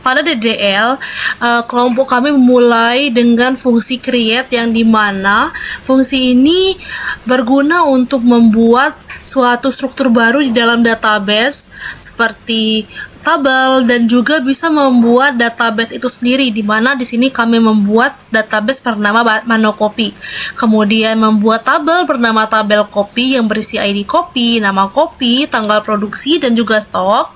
pada DDL, kelompok kami memulai dengan fungsi create yang dimana fungsi ini berguna untuk membuat suatu struktur baru di dalam database seperti tabel dan juga bisa membuat database itu sendiri, di mana di sini kami membuat database bernama Monokopi. Kemudian membuat tabel bernama tabel kopi yang berisi ID kopi, nama kopi, tanggal produksi dan juga stok.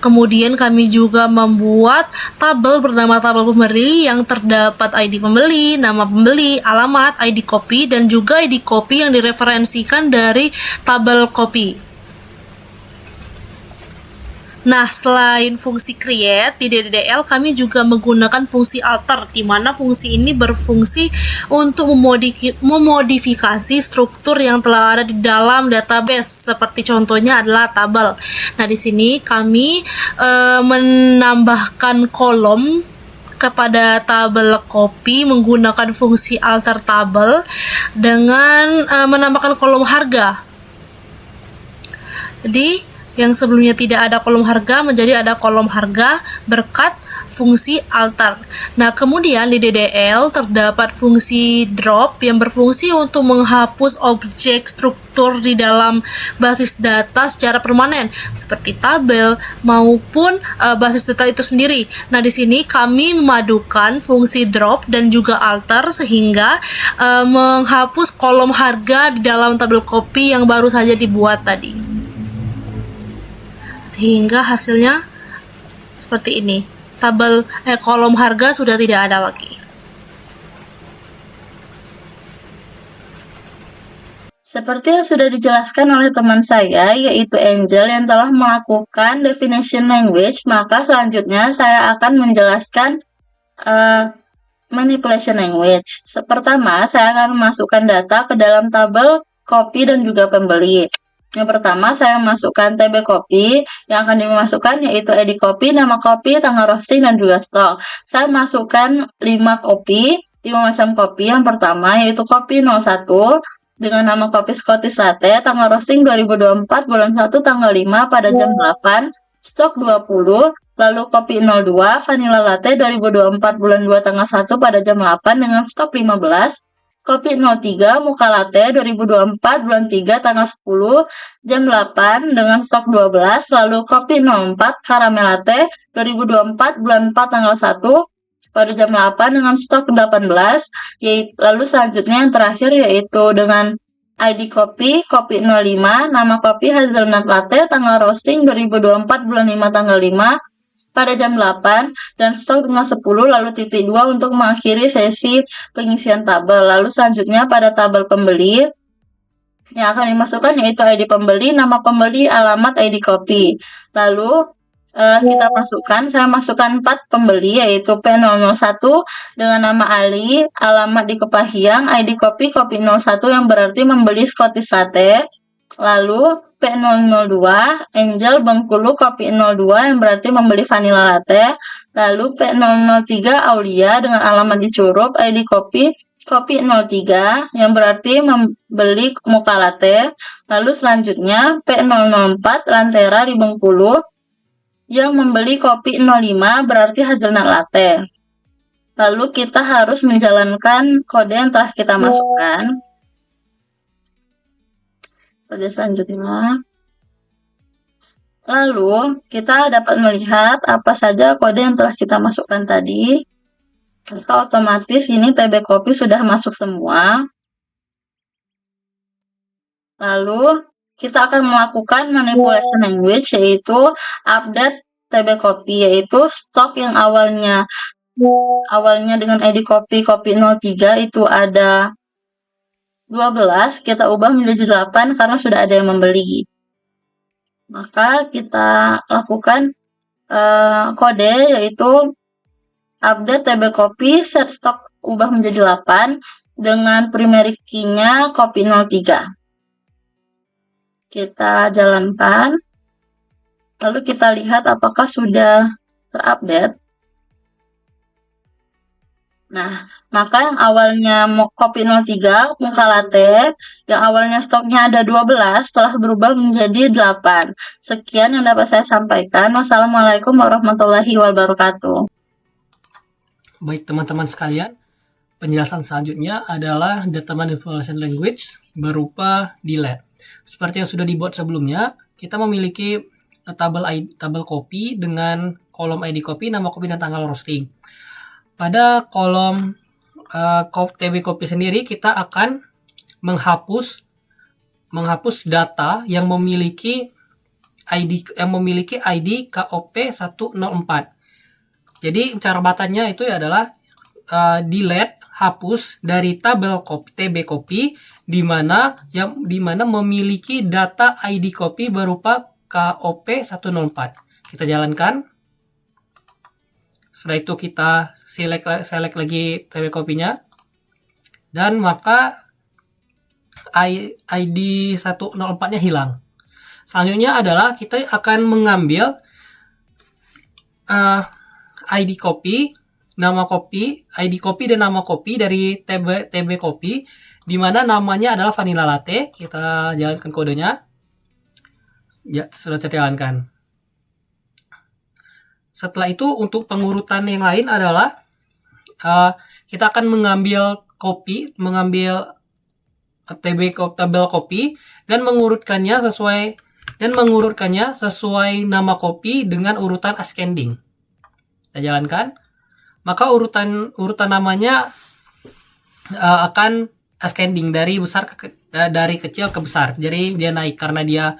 Kemudian kami juga membuat tabel bernama tabel pembeli yang terdapat ID pembeli, nama pembeli, alamat, ID kopi, dan juga ID kopi yang direferensikan dari tabel kopi. Nah, selain fungsi create, di DDL kami juga menggunakan fungsi alter, di mana fungsi ini berfungsi untuk memodifikasi struktur yang telah ada di dalam database, seperti contohnya adalah tabel. Nah, di sini kami menambahkan kolom kepada tabel kopi menggunakan fungsi alter tabel dengan menambahkan kolom harga. Jadi yang sebelumnya tidak ada kolom harga menjadi ada kolom harga berkat fungsi alter. Nah, kemudian di DDL terdapat fungsi drop yang berfungsi untuk menghapus objek struktur di dalam basis data secara permanen seperti tabel maupun basis data itu sendiri. Nah, di sini kami memadukan fungsi drop dan juga alter sehingga menghapus kolom harga di dalam tabel kopi yang baru saja dibuat tadi. Sehingga hasilnya seperti ini. Kolom harga sudah tidak ada lagi. Seperti yang sudah dijelaskan oleh teman saya, yaitu Angel yang telah melakukan definition language, maka selanjutnya saya akan menjelaskan manipulation language. Pertama, saya akan memasukkan data ke dalam tabel kopi dan juga pembeli. Yang pertama, saya masukkan TB kopi, yang akan dimasukkan yaitu ID kopi, nama kopi, tanggal roasting, dan juga stok. Saya masukkan 5 kopi, 5 macam kopi. Yang pertama yaitu kopi 01, dengan nama kopi Scottish Latte, tanggal roasting 2024, bulan 1, tanggal 5, pada jam 8, stok 20, lalu kopi 02, Vanilla Latte 2024, bulan 2, tanggal 1, pada jam 8, dengan stok 15, kopi 03, Mocha Latte 2024, bulan 3, tanggal 10, jam 8, dengan stok 12, lalu kopi 04, Caramel Latte 2024, bulan 4, tanggal 1, pada jam 8 dengan stok 18, lalu selanjutnya yang terakhir yaitu dengan ID kopi, kopi 05, nama kopi Hazelnut Latte, tanggal roasting 2024, bulan 5, tanggal 5, pada jam 8, dan stok dengan 10, lalu titik 2 untuk mengakhiri sesi pengisian tabel. Lalu selanjutnya pada tabel pembeli, yang akan dimasukkan yaitu ID pembeli, nama pembeli, alamat, ID kopi. Lalu kita masukkan, saya masukkan 4 pembeli yaitu P001 dengan nama Ali, alamat di Kepahiang, ID kopi, kopi 01 yang berarti membeli Scottish Latte. Lalu P002, Angel Bengkulu kopi 02 yang berarti membeli Vanilla Latte. Lalu P003, Aulia dengan alamat di Curup, ID kopi, kopi 03 yang berarti membeli Mocha Latte. Lalu selanjutnya P004, Lantera di Bengkulu yang membeli kopi 05 berarti Hazelnut Latte. Lalu kita harus menjalankan kode yang telah kita masukkan. Kode selanjutnya. Lalu kita dapat melihat apa saja kode yang telah kita masukkan tadi. Maka otomatis ini TB kopi sudah masuk semua. Lalu kita akan melakukan manipulation language yaitu update TB kopi, yaitu stok yang awalnya dengan ID kopi 03 itu ada 12, kita ubah menjadi 8 karena sudah ada yang membeli. Maka kita lakukan kode yaitu update TB kopi, set stok ubah menjadi 8 dengan primary key-nya kopi 03. Kita jalankan, lalu kita lihat apakah sudah terupdate. Nah, maka yang awalnya kopi 03, mocha latte, yang awalnya stoknya ada 12, telah berubah menjadi 8. Sekian yang dapat saya sampaikan. Wassalamualaikum warahmatullahi wabarakatuh. Baik teman-teman sekalian, penjelasan selanjutnya adalah Data Manipulation Language berupa delete. Seperti yang sudah dibuat sebelumnya, kita memiliki tabel copy dengan kolom ID copy, nama copy, dan tanggal roasting. Pada kolom TB copy sendiri, kita akan menghapus data yang memiliki ID KOP 104. Jadi cara bacanya itu adalah delete, hapus dari tabel TB copy di mana memiliki data ID copy berupa KOP 104. Kita jalankan. Setelah itu kita select lagi TB copy-nya, dan maka ID 104-nya hilang. Selanjutnya adalah kita akan mengambil ID copy, nama copy, ID copy dan nama copy dari TB copy, di mana namanya adalah vanilla latte. Kita jalankan kodenya. Ya, sudah terjalankan. Setelah itu untuk pengurutan yang lain adalah kita akan mengambil tabel copy dan mengurutkannya sesuai nama copy dengan urutan ascending. Kita jalankan. Maka urutan namanya akan ascending dari dari kecil ke besar. Jadi dia naik karena dia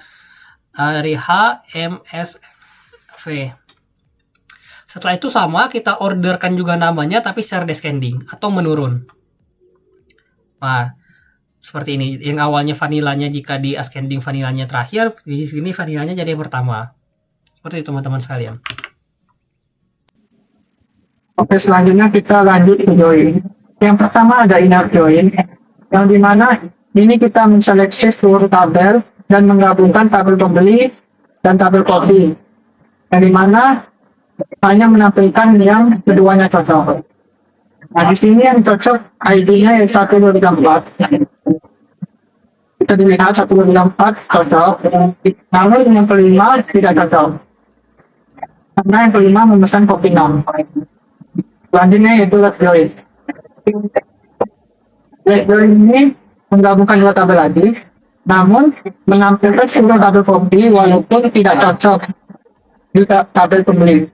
dari H, M, S, V. Setelah itu sama, kita orderkan juga namanya tapi secara descending atau menurun. Nah, seperti ini. Yang awalnya vanilanya, jika di ascending vanilanya terakhir, di sini vanilanya jadi yang pertama. Seperti itu teman-teman sekalian. Oke, selanjutnya kita lanjut ke join. Yang pertama ada inner join, yang dimana ini kita menseleksi seluruh tabel dan menggabungkan tabel pembeli dan tabel copy. Yang dimana hanya menampilkan yang keduanya cocok. Nah, di sini yang cocok ID-nya yang 1, 2, 3, 4. Kita dilihat 1, 2, 3, 4 cocok. Namun yang kelima tidak cocok. Karena yang kelima memesan kopi 6. Selanjutnya yaitu let join. Let join ini menggabungkan dua tabel lagi, namun menampilkan seluruh tabel kopi walaupun tidak cocok di tabel pembeli.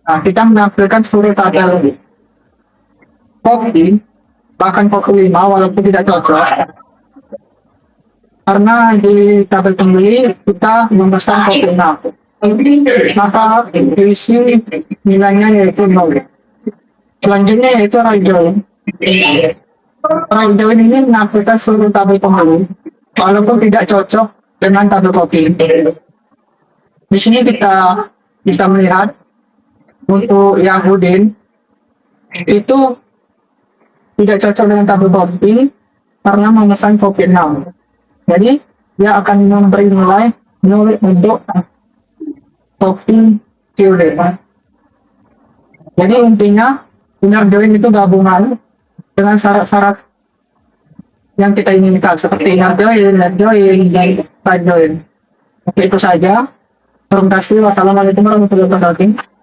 Nah, kita menampilkan seluruh tabel kopi, bahkan kopi 5 walaupun tidak cocok. Karena di tabel pembeli kita memesan kopi 6. Maka isi nilainya yaitu 0. Selanjutnya yaitu right join. Right join ini menampilkan seluruh tabel pembeli walaupun tidak cocok dengan tabel kopi. Di sini kita bisa melihat untuk yang Udin itu tidak cocok dengan tabel kopi karena memesan kopi 6. Jadi dia akan memberi nilai 0 untuk kopi QD. Jadi intinya inner join itu gabungan dengan syarat-syarat yang kita inginkan seperti inner join, let join, dan side join. Oke, itu saja. Terima kasih. Wassalamualaikum warahmatullahi wabarakatuh.